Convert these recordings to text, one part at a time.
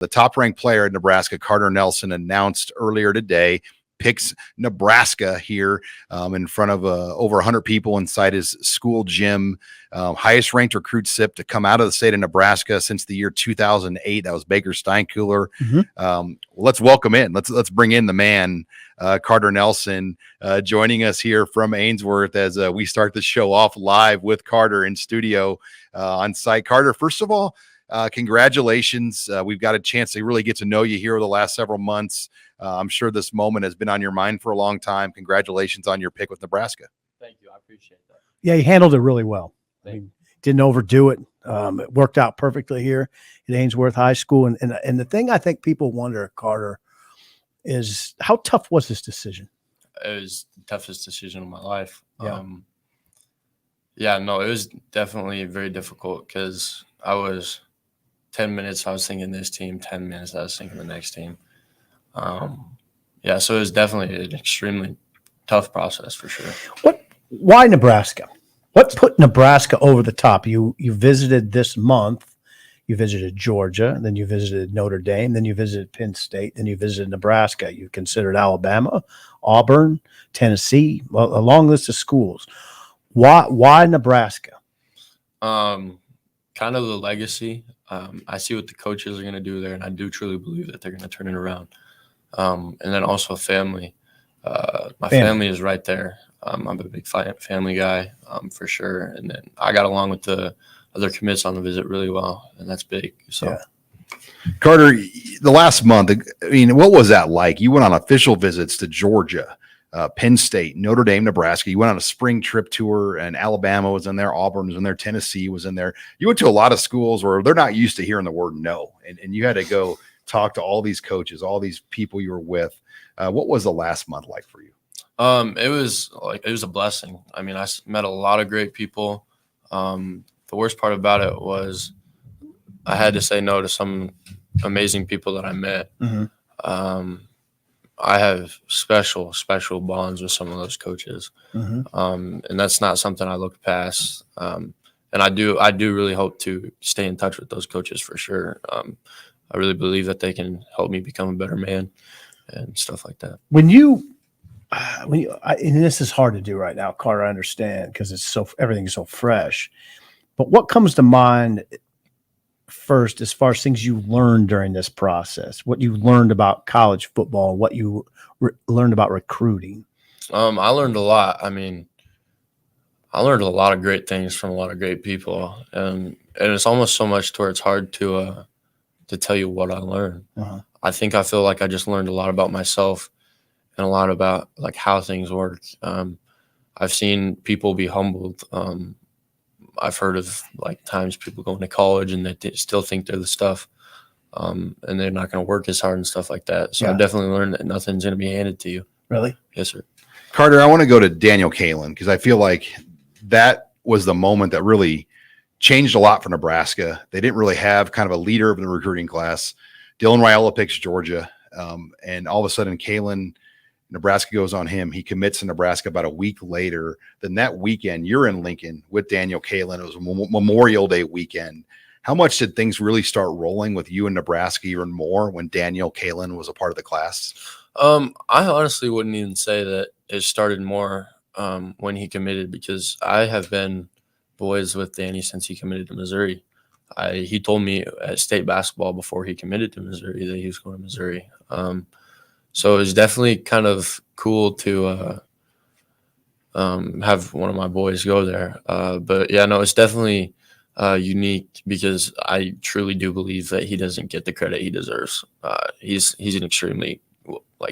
The top-ranked player in Nebraska, Carter Nelson, announced earlier today, picks Nebraska here in front of over 100 people inside his school gym. Highest ranked recruit SIP to come out of the state of Nebraska since the year 2008. That was Baker Steinkuhler. Let's welcome in. Let's bring in the man, Carter Nelson, joining us here from Ainsworth as we start the show off live with Carter in studio on site. Carter, first of all, congratulations. We've got a chance to really get to know you here over the last several months. I'm sure this moment has been on your mind for a long time. Congratulations on your pick with Nebraska. Thank you. I appreciate that. Yeah, you handled it really well. I mean, didn't overdo it. It worked out perfectly here at Ainsworth High School. And the thing I think people wonder, Carter, is how tough was this decision? It was the toughest decision of my life. Yeah. It was definitely very difficult because I was 10 minutes I was thinking this team, 10 minutes I was thinking the next team. So it was definitely an extremely tough process for sure. Why Nebraska? What put Nebraska over the top? You visited this month. You visited Georgia, then you visited Notre Dame, then you visited Penn State, then you visited Nebraska. You considered Alabama, Auburn, Tennessee, a long list of schools. Why Nebraska? Kind of the legacy. I see what the coaches are going to do there, and I do truly believe that they're going to turn it around. And then also family. My family is right there. I'm a big family guy for sure. And then I got along with the other commits on the visit really well, and that's big. So, yeah. Carter, the last month, I mean, what was that like? You went on official visits to Georgia, Penn State, Notre Dame, Nebraska. You went on a spring trip tour, and Alabama was in there, Auburn was in there, Tennessee was in there. You went to a lot of schools where they're not used to hearing the word no, and you had to go talk to all these coaches, all these people you were with. What was the last month like for you? It was a blessing. I mean, I met a lot of great people. The worst part about it was I had to say no to some amazing people that I met. Mm-hmm. I have special bonds with some of those coaches. Mm-hmm. And that's not something I look past. And I do really hope to stay in touch with those coaches for sure. I really believe that they can help me become a better man and stuff like that. And this is hard to do right now, Carter, I understand, because everything's so fresh. But what comes to mind first as far as things you learned during this process, what you learned about college football, what you learned about recruiting? I learned a lot. I mean, I learned a lot of great things from a lot of great people, and it's almost so much to where it's hard to tell you what I learned. Uh-huh. I feel like I just learned a lot about myself and a lot about like how things work. I've seen people be humbled. I've heard of like times people going to college and they still think they're the stuff, and they're not going to work as hard and stuff like that. So I've definitely learned that nothing's going to be handed to you. Really? Yes, sir. Carter, I want to go to Daniel Kaelin because I feel like that was the moment that really changed a lot for Nebraska. They didn't really have kind of a leader of the recruiting class. Dylan Raiola picks Georgia, and all of a sudden Kaelin, Nebraska goes on him. He commits to Nebraska about a week later. Then that weekend, you're in Lincoln with Daniel Kaelin. It was Memorial Day weekend. How much did things really start rolling with you in Nebraska even more when Daniel Kaelin was a part of the class? I honestly wouldn't even say that it started more when he committed, because I have been boys with Danny since he committed to Missouri. He told me at state basketball before he committed to Missouri that he was going to Missouri. So it was definitely kind of cool to have one of my boys go there. But yeah, no, it's definitely unique because I truly do believe that he doesn't get the credit he deserves. He's an extremely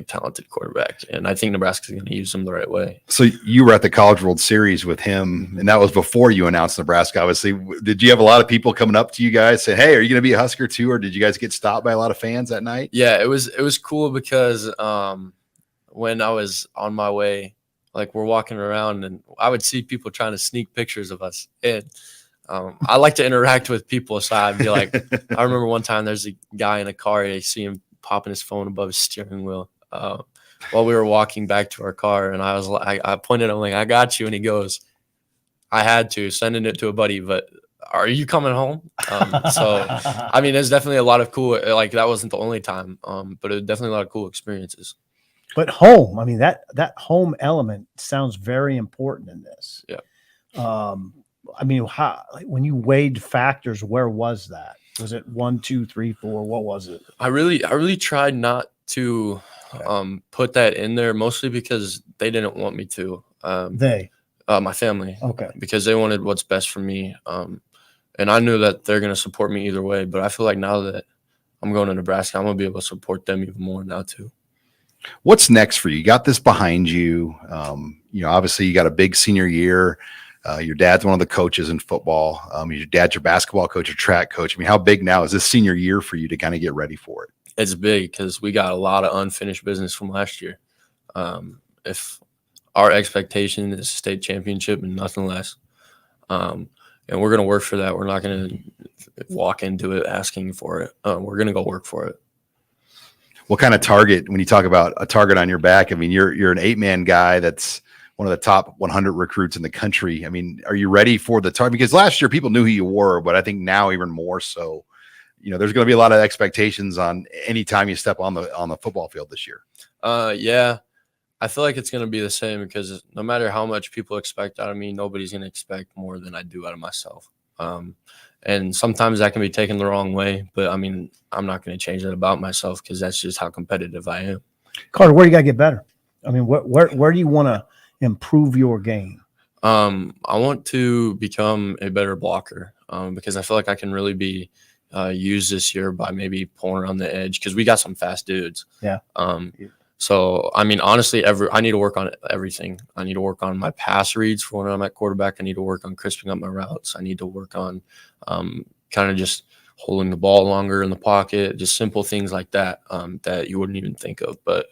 talented quarterback, and I think Nebraska's going to use him the right way. So you were at the College World Series with him, and that was before you announced Nebraska. Obviously, did you have a lot of people coming up to you guys saying, "Hey, are you going to be a Husker too?" Or did you guys get stopped by a lot of fans that night? Yeah, it was cool because when I was on my way, like we're walking around, and I would see people trying to sneak pictures of us, and I like to interact with people. So I'd be like, I remember one time there's a guy in a car, I see him popping his phone above his steering wheel while we were walking back to our car, and I was like, I pointed at him like, "I got you," and he goes, "I had to," sending it to a buddy, but are you coming home? So, I mean, there's definitely a lot of cool, like that wasn't the only time, but it was definitely a lot of cool experiences. But home, I mean, that home element sounds very important in this. Yeah. I mean, how, like, when you weighed factors, where was that? Was it 1, 2, 3, 4? What was it? I really tried not to put that in there, mostly because they didn't want me to. My family. Okay. Because they wanted what's best for me. And I knew that they're going to support me either way. But I feel like now that I'm going to Nebraska, I'm going to be able to support them even more now too. What's next for you? You got this behind you. Obviously you got a big senior year. Your dad's one of the coaches in football. Your dad's your basketball coach, your track coach. I mean, how big now is this senior year for you to kind of get ready for it? It's big because we got a lot of unfinished business from last year. If our expectation is state championship and nothing less, and we're going to work for that. We're not going to walk into it asking for it. We're going to go work for it. What kind of target, when you talk about a target on your back, I mean, you're an 8-man guy that's one of the top 100 recruits in the country. I mean, are you ready for the target? Because last year people knew who you were, but I think now even more so, there's going to be a lot of expectations on any time you step on the football field this year. Yeah, I feel like it's going to be the same because no matter how much people expect out of me, nobody's going to expect more than I do out of myself. And sometimes that can be taken the wrong way, but I mean, I'm not going to change that about myself because that's just how competitive I am. Carter, where do you got to get better? I mean, where do you want to improve your game? I want to become a better blocker because I feel like I can really be used this year by maybe pulling around the edge because we got some fast dudes. Yeah. So, I mean, honestly, I need to work on everything. I need to work on my pass reads for when I'm at quarterback. I need to work on crisping up my routes. I need to work on kind of just holding the ball longer in the pocket, just simple things like that that you wouldn't even think of. But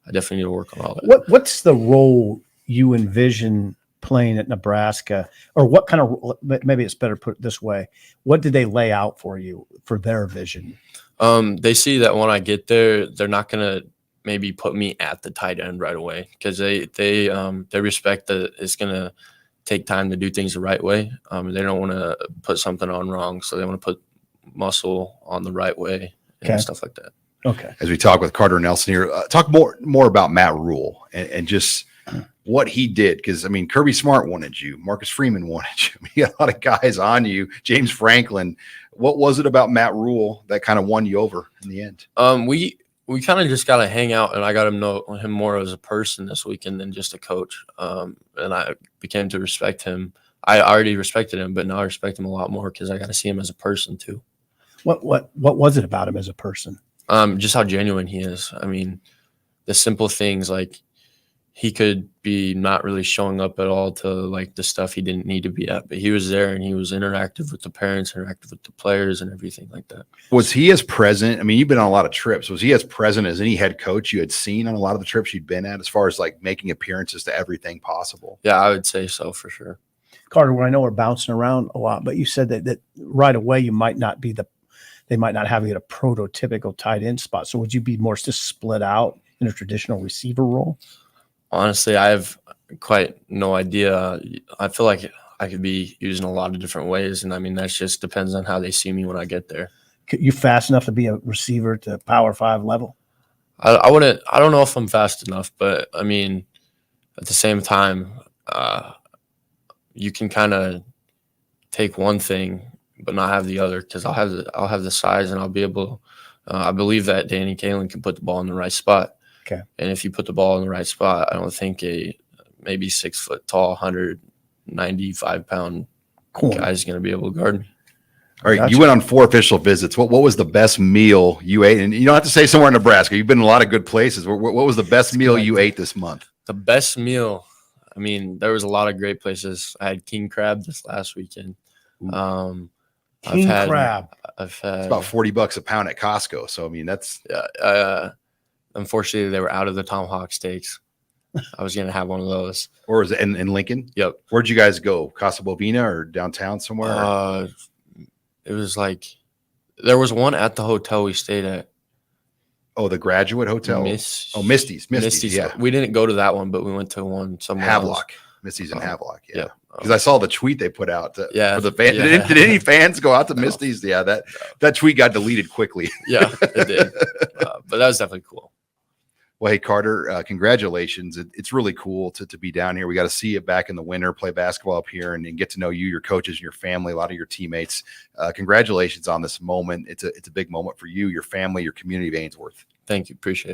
I definitely need to work on all that. What's the role you envision playing at Nebraska, or what kind of, maybe it's better put this way, what did they lay out for you for their vision? They see that when I get there, they're not going to maybe put me at the tight end right away because they respect that it's going to take time to do things the right way. They don't want to put something on wrong, so they want to put muscle on the right way and stuff like that. Okay. As we talk with Carter Nelson here, talk more about Matt Rule and just what he did. Because, I mean, Kirby Smart wanted you. Marcus Freeman wanted you. I mean, you got a lot of guys on you. James Franklin. What was it about Matt Rule that kind of won you over in the end? We kind of just got to hang out, and I got to know him more as a person this weekend than just a coach. And I became to respect him. I already respected him, but now I respect him a lot more because I got to see him as a person too. What was it about him as a person? Just how genuine he is. I mean, the simple things like he could be not really showing up at all to like the stuff he didn't need to be at, but he was there and he was interactive with the parents, interactive with the players and everything like that. Was he as present? I mean, you've been on a lot of trips. Was he as present as any head coach you had seen on a lot of the trips you'd been at as far as like making appearances to everything possible? Yeah, I would say so for sure. Carter, I know we're bouncing around a lot, but you said that right away they might not have you at a prototypical tight end spot. So would you be more just split out in a traditional receiver role? Honestly, I have quite no idea. I feel like I could be used in a lot of different ways. And I mean, that just depends on how they see me when I get there. You fast enough to be a receiver to Power 5 level? I don't know if I'm fast enough, but I mean, at the same time, you can kind of take one thing but not have the other because I'll have the size and I'll be able. I believe that Danny Kaelin can put the ball in the right spot. Okay. And if you put the ball in the right spot, I don't think a maybe 6 foot tall, 195-pound guy is going to be able to guard me. All right, you went on 4 official visits. What was the best meal you ate? And you don't have to say somewhere in Nebraska. You've been in a lot of good places. What was the best meal you ate this month? The best meal, I mean, there was a lot of great places. I had king crab this last weekend. King crab. It's about $40 a pound at Costco. So I mean, that's unfortunately they were out of the tomahawk steaks. I was gonna have one of those. Or is it in Lincoln? Yep. Where'd you guys go? Casa Bovina or downtown somewhere? It was like there was one at the hotel we stayed at. Oh, the Graduate Hotel. Misty's. Yeah, we didn't go to that one, but we went to one somewhere. Havelock. Misty's in Havelock. Yeah. Because I saw the tweet they put out Yeah, for the fans. yeah. Did any fans go out to No. Misty's? Yeah, that tweet got deleted quickly. Yeah, it did. But that was definitely cool. Well, hey, Carter, congratulations. It's really cool to be down here. We got to see you back in the winter, play basketball up here, and get to know you, your coaches, and your family, a lot of your teammates. Congratulations on this moment. It's a big moment for you, your family, your community of Ainsworth. Thank you. Appreciate it.